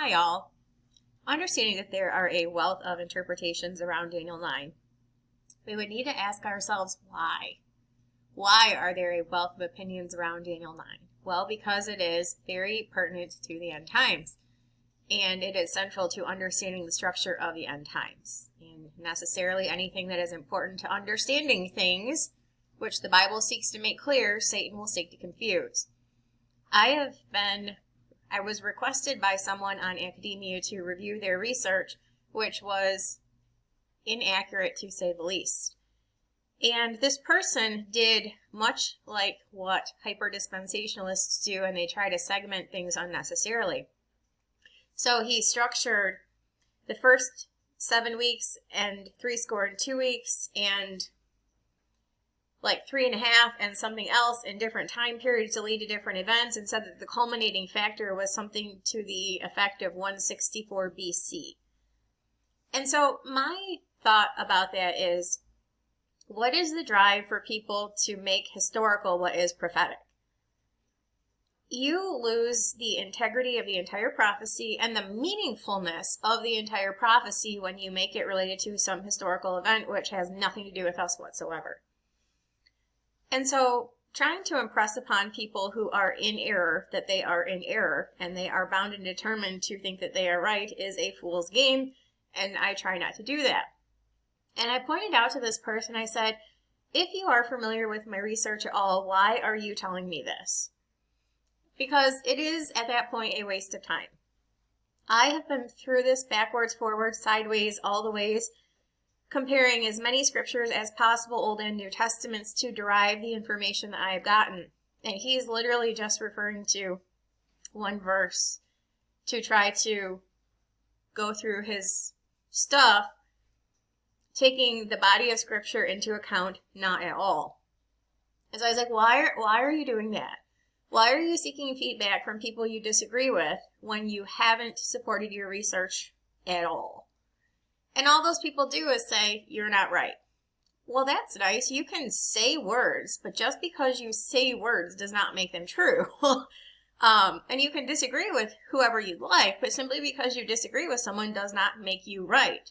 Hi all. Understanding that there are a wealth of interpretations around Daniel 9, we would need to ask ourselves why. Why are there a wealth of opinions around Daniel 9? Well, because it is very pertinent to the end times, and it is central to understanding the structure of the end times. And necessarily anything that is important to understanding things, which the Bible seeks to make clear, Satan will seek to confuse. I was requested by someone on academia to review their research, which was inaccurate to say the least. And this person did much like what hyper-dispensationalists do, and they try to segment things unnecessarily. So he structured the first 7 weeks and 62 weeks and like 3.5 and something else in different time periods to lead to different events, and said that the culminating factor was something to the effect of 164 BC. And so my thought about that is, what is the drive for people to make historical what is prophetic? You lose the integrity of the entire prophecy and the meaningfulness of the entire prophecy when you make it related to some historical event which has nothing to do with us whatsoever. And so trying to impress upon people who are in error that they are in error and they are bound and determined to think that they are right is a fool's game, and I try not to do that. And I pointed out to this person, I said, if you are familiar with my research at all, why are you telling me this? Because it is at that point a waste of time. I have been through this backwards, forwards, sideways, all the ways, comparing as many scriptures as possible, Old and New Testaments, to derive the information that I have gotten. And he's literally just referring to one verse to try to go through his stuff, taking the body of scripture into account, not at all. And so I was like, why are you doing that? Why are you seeking feedback from people you disagree with when you haven't supported your research at all? And all those people do is say, you're not right. Well, that's nice. You can say words, but just because you say words does not make them true. And you can disagree with whoever you like, but simply because you disagree with someone does not make you right.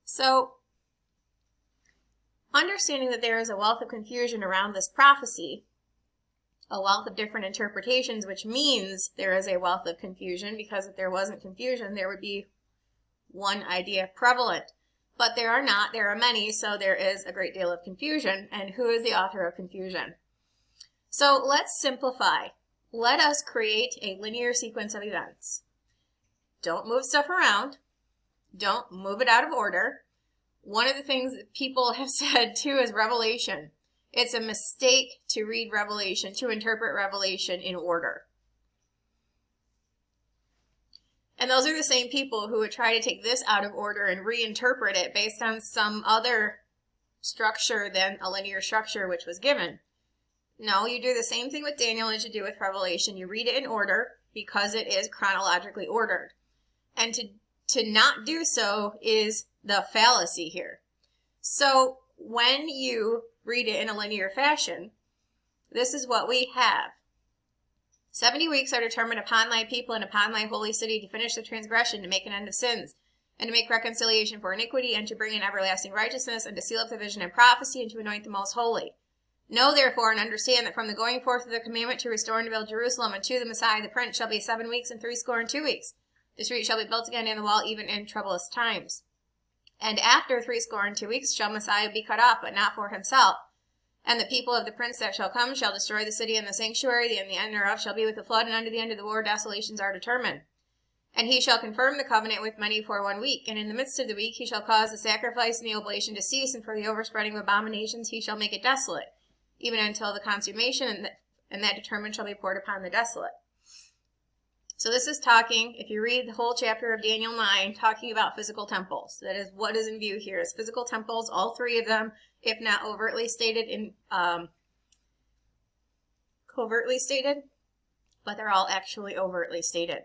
So, understanding that there is a wealth of confusion around this prophecy, a wealth of different interpretations, which means there is a wealth of confusion, because if there wasn't confusion, there would be one idea prevalent. But there are not, there are many, so there is a great deal of confusion. And who is the author of confusion? So let's simplify. Let us create a linear sequence of events. Don't move stuff around. Don't move it out of order. One of the things that people have said too is Revelation. It's a mistake to read Revelation, to interpret Revelation in order. And those are the same people who would try to take this out of order and reinterpret it based on some other structure than a linear structure which was given. No, you do the same thing with Daniel as you do with Revelation. You read it in order because it is chronologically ordered. And to not do so is the fallacy here. So when you read it in a linear fashion, this is what we have. 70 weeks are determined upon thy people and upon thy holy city to finish the transgression, to make an end of sins, and to make reconciliation for iniquity, and to bring in everlasting righteousness, and to seal up the vision and prophecy, and to anoint the most holy. Know therefore and understand that from the going forth of the commandment to restore and to build Jerusalem unto the Messiah the Prince shall be 7 weeks and 62 weeks. The street shall be built again and the wall even in troublous times. And after 62 weeks shall Messiah be cut off, but not for himself. And the people of the prince that shall come shall destroy the city and the sanctuary, and the end thereof shall be with the flood, and unto the end of the war desolations are determined. And he shall confirm the covenant with many for 1 week, and in the midst of the week he shall cause the sacrifice and the oblation to cease, and for the overspreading of abominations he shall make it desolate, even until the consummation, and that determined shall be poured upon the desolate. So this is talking, if you read the whole chapter of Daniel 9, talking about physical temples. That is what is in view here, is physical temples, all three of them, if not overtly stated, covertly stated, but they're all actually overtly stated.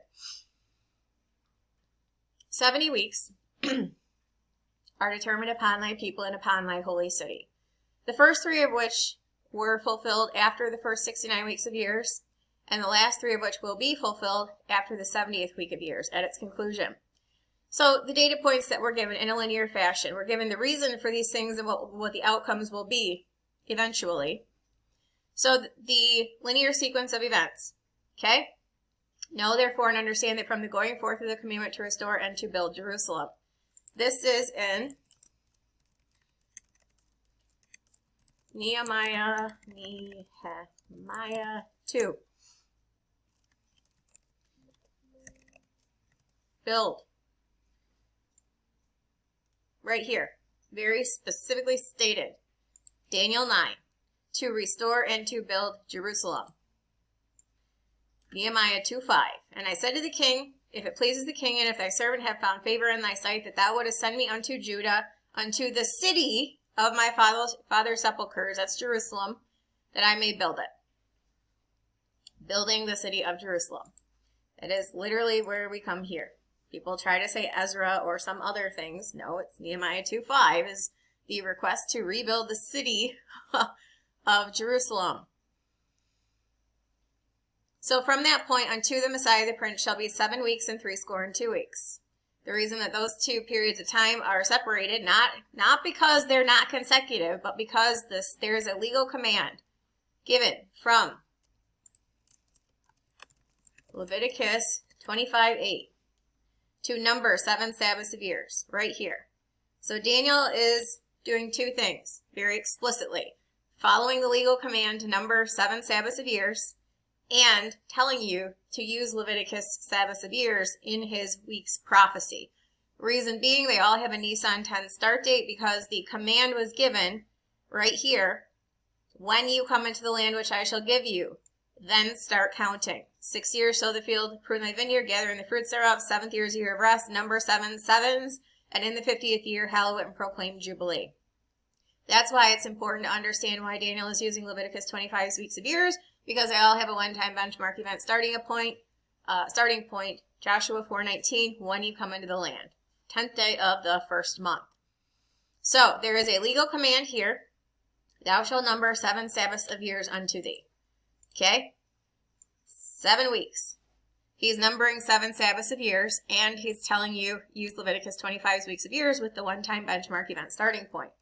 70 weeks are determined upon thy people and upon thy holy city. The first 3 of which were fulfilled after the first 69 weeks of years, and the last 3 of which will be fulfilled after the 70th week of years at its conclusion. So the data points that we're given in a linear fashion, we're given the reason for these things and what the outcomes will be eventually. So the linear sequence of events, okay? Know therefore and understand that from the going forth of the commandment to restore and to build Jerusalem. This is in Nehemiah 2. Build. Right here. Very specifically stated. Daniel 9. To restore and to build Jerusalem. Nehemiah 2:5. And I said to the king, if it pleases the king, and if thy servant have found favor in thy sight, that thou wouldest send me unto Judah, unto the city of my father's sepulchres, that's Jerusalem, that I may build it. Building the city of Jerusalem. That is literally where we come here. People try to say Ezra or some other things. No, it's Nehemiah 2:5 is the request to rebuild the city of Jerusalem. So from that point unto the Messiah the Prince shall be 7 weeks and 62 weeks. The reason that those 2 periods of time are separated, not because they're not consecutive, but because there is a legal command given from Leviticus 25:8 to number 7 Sabbaths of years, right here. So Daniel is doing 2 things very explicitly. Following the legal command to number 7 Sabbaths of years, and telling you to use Leviticus Sabbaths of years in his week's prophecy. Reason being, they all have a Nisan 10 start date because the command was given right here. When you come into the land which I shall give you, then start counting. 6 years sow the field, prune thy vineyard, gather in the fruits thereof. 7th year is a year of rest, number 7 sevens, and in the 50th year hallow it and proclaim Jubilee. That's why it's important to understand why Daniel is using Leviticus 25 weeks of years, because they all have a one-time benchmark event starting point, Joshua 4:19, when you come into the land, 10th day of the first month. So there is a legal command here, thou shalt number 7 Sabbaths of years unto thee. Okay? 7 weeks. He's numbering 7 Sabbaths of years, and he's telling you use Leviticus 25 weeks of years with the one-time benchmark event starting point,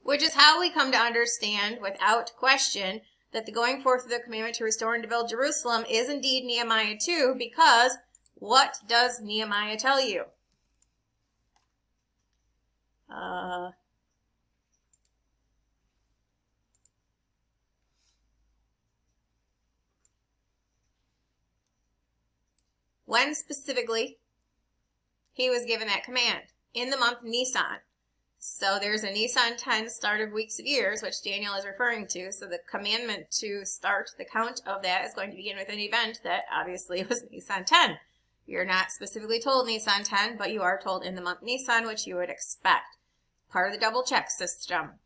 which is how we come to understand without question that the going forth of the commandment to restore and to build Jerusalem is indeed Nehemiah 2, because what does Nehemiah tell you? When specifically he was given that command? In the month Nisan. So there's a Nisan 10 start of weeks of years, which Daniel is referring to. So the commandment to start the count of that is going to begin with an event that obviously was Nisan 10. You're not specifically told Nisan 10, but you are told in the month Nisan, which you would expect. Part of the double check system.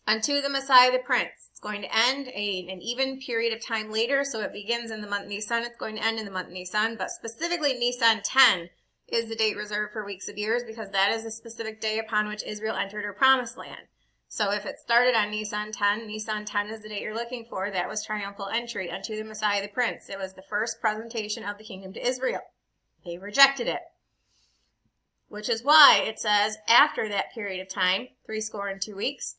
Unto the Messiah the Prince. It's going to end an even period of time later, so it begins in the month Nisan. It's going to end in the month Nisan, but specifically Nisan 10 is the date reserved for weeks of years, because that is a specific day upon which Israel entered her promised land. So if it started on Nisan 10 is the date you're looking for. That was triumphal entry unto the Messiah the Prince. It was the first presentation of the kingdom to Israel. They rejected it, which is why it says after that period of time, 62 weeks,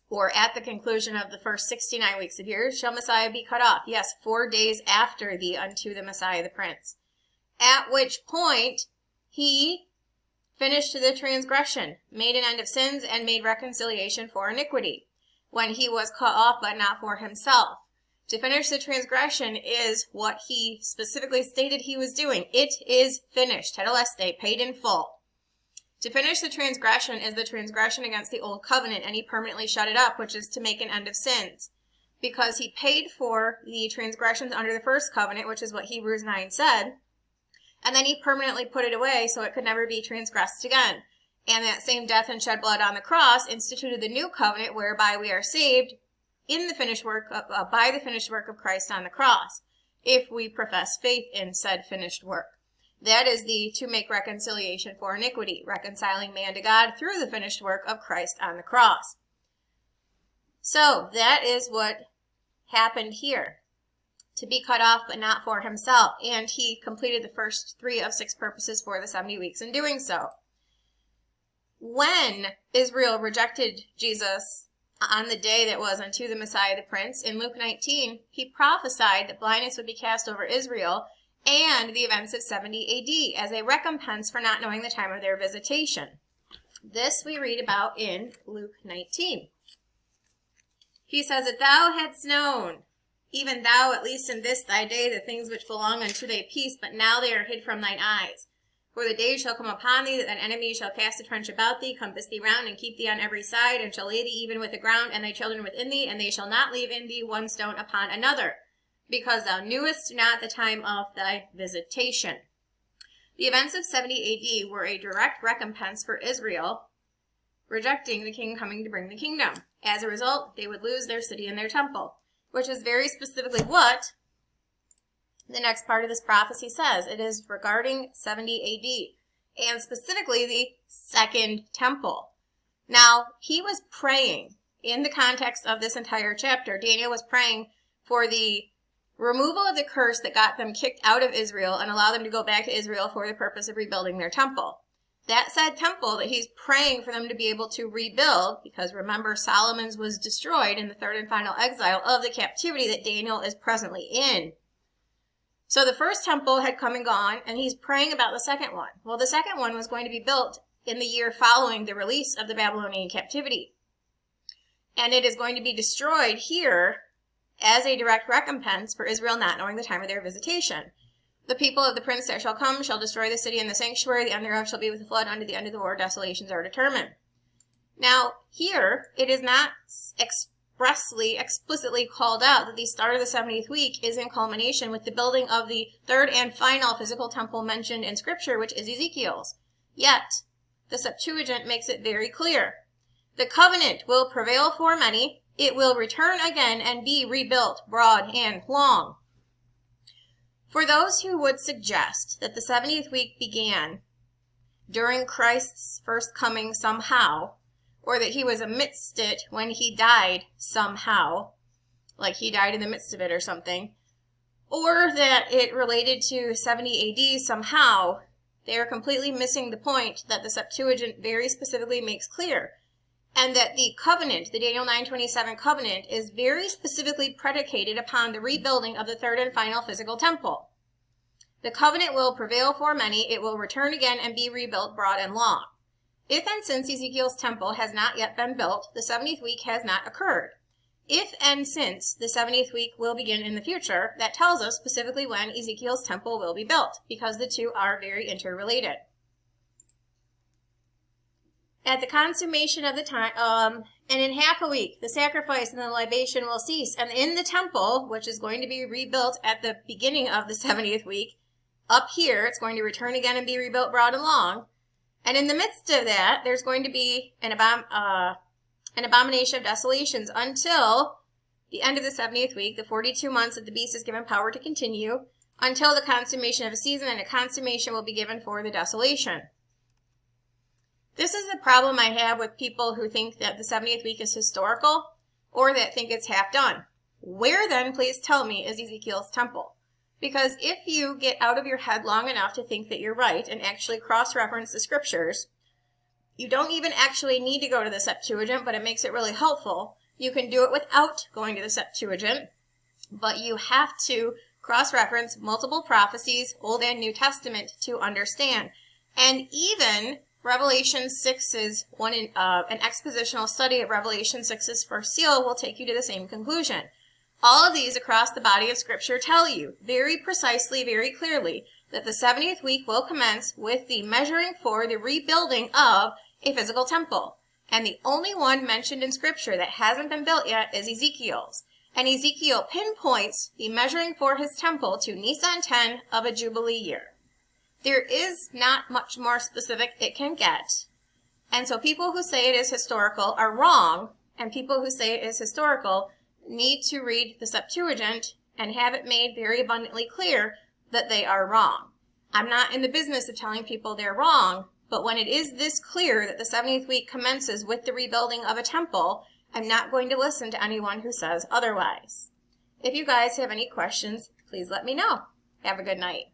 or at the conclusion of the first 69 weeks of years, shall Messiah be cut off. Yes, 4 days after the unto the Messiah the Prince. At which point he finished the transgression, made an end of sins, and made reconciliation for iniquity, when he was cut off, but not for himself. To finish the transgression is what he specifically stated he was doing. It is finished. Tetelestai, paid in full. To finish the transgression is the transgression against the old covenant, and he permanently shut it up, which is to make an end of sins. Because he paid for the transgressions under the first covenant, which is what Hebrews 9 said, and then he permanently put it away so it could never be transgressed again. And that same death and shed blood on the cross instituted the new covenant, whereby we are saved in the finished work by the finished work of Christ on the cross, if we profess faith in said finished work. That is to make reconciliation for iniquity, reconciling man to God through the finished work of Christ on the cross. So that is what happened here. to be cut off, but not for himself. And he completed the first 3 of 6 purposes for the 70 weeks in doing so. When Israel rejected Jesus on the day that was unto the Messiah the Prince, in Luke 19, he prophesied that blindness would be cast over Israel and the events of 70 AD as a recompense for not knowing the time of their visitation. This we read about in Luke 19. He says, "If thou hadst known, even thou, at least in this thy day, the things which belong unto thy peace, but now they are hid from thine eyes. For the day shall come upon thee, that thine enemies shall cast a trench about thee, compass thee round, and keep thee on every side, and shall lay thee even with the ground, and thy children within thee, and they shall not leave in thee one stone upon another, because thou knewest not the time of thy visitation." The events of 70 AD were a direct recompense for Israel rejecting the king coming to bring the kingdom. As a result, they would lose their city and their temple, which is very specifically what the next part of this prophecy says. It is regarding 70 AD, and specifically the second temple. Now, he was praying, in the context of this entire chapter, Daniel was praying for the removal of the curse that got them kicked out of Israel and allowed them to go back to Israel for the purpose of rebuilding their temple. That said temple that he's praying for them to be able to rebuild, because remember, Solomon's was destroyed in the 3rd and final exile of the captivity that Daniel is presently in. So the first temple had come and gone, and he's praying about the second one. Well, the second one was going to be built in the year following the release of the Babylonian captivity. And it is going to be destroyed here as a direct recompense for Israel not knowing the time of their visitation. "The people of the prince that shall come shall destroy the city and the sanctuary. The end thereof shall be with the flood. Unto the end of the war desolations are determined." Now, here, it is not explicitly called out that the start of the 70th week is in culmination with the building of the 3rd and final physical temple mentioned in Scripture, which is Ezekiel's. Yet, the Septuagint makes it very clear. "The covenant will prevail for many. It will return again and be rebuilt broad and long." For those who would suggest that the 70th week began during Christ's first coming somehow, or that he was amidst it when he died somehow, like he died in the midst of it or something, or that it related to 70 AD somehow, they are completely missing the point that the Septuagint very specifically makes clear, and that the covenant, the Daniel 9:27 covenant, is very specifically predicated upon the rebuilding of the 3rd and final physical temple. "The covenant will prevail for many. It will return again and be rebuilt broad and long." If and since Ezekiel's temple has not yet been built, the 70th week has not occurred. If and since the 70th week will begin in the future, that tells us specifically when Ezekiel's temple will be built, because the two are very interrelated. "At the consummation of the time, and in half a week, the sacrifice and the libation will cease, and in the temple, which is going to be rebuilt at the beginning of the 70th week, up here, it's going to return again and be rebuilt broad and long. And in the midst of that, there's going to be an abomination of desolations until the end of the 70th week, the 42 months that the beast is given power to continue, until the consummation of a season, and a consummation will be given for the desolation." This is the problem I have with people who think that the 70th week is historical, or that think it's half done. Where then, please tell me, is Ezekiel's temple? Because if you get out of your head long enough to think that you're right and actually cross-reference the Scriptures, you don't even actually need to go to the Septuagint, but it makes it really helpful. You can do it without going to the Septuagint, but you have to cross-reference multiple prophecies, Old and New Testament, to understand. And even Revelation 6's an expositional study of Revelation 6's first seal will take you to the same conclusion. All of these across the body of Scripture tell you very precisely, very clearly, that the 70th week will commence with the measuring for the rebuilding of a physical temple. And the only one mentioned in Scripture that hasn't been built yet is Ezekiel's. And Ezekiel pinpoints the measuring for his temple to Nisan 10 of a Jubilee year. There is not much more specific it can get. And so people who say it is historical are wrong, and people who say it is historical need to read the Septuagint and have it made very abundantly clear that they are wrong. I'm not in the business of telling people they're wrong, but when it is this clear that the 70th week commences with the rebuilding of a temple, I'm not going to listen to anyone who says otherwise. If you guys have any questions, please let me know. Have a good night.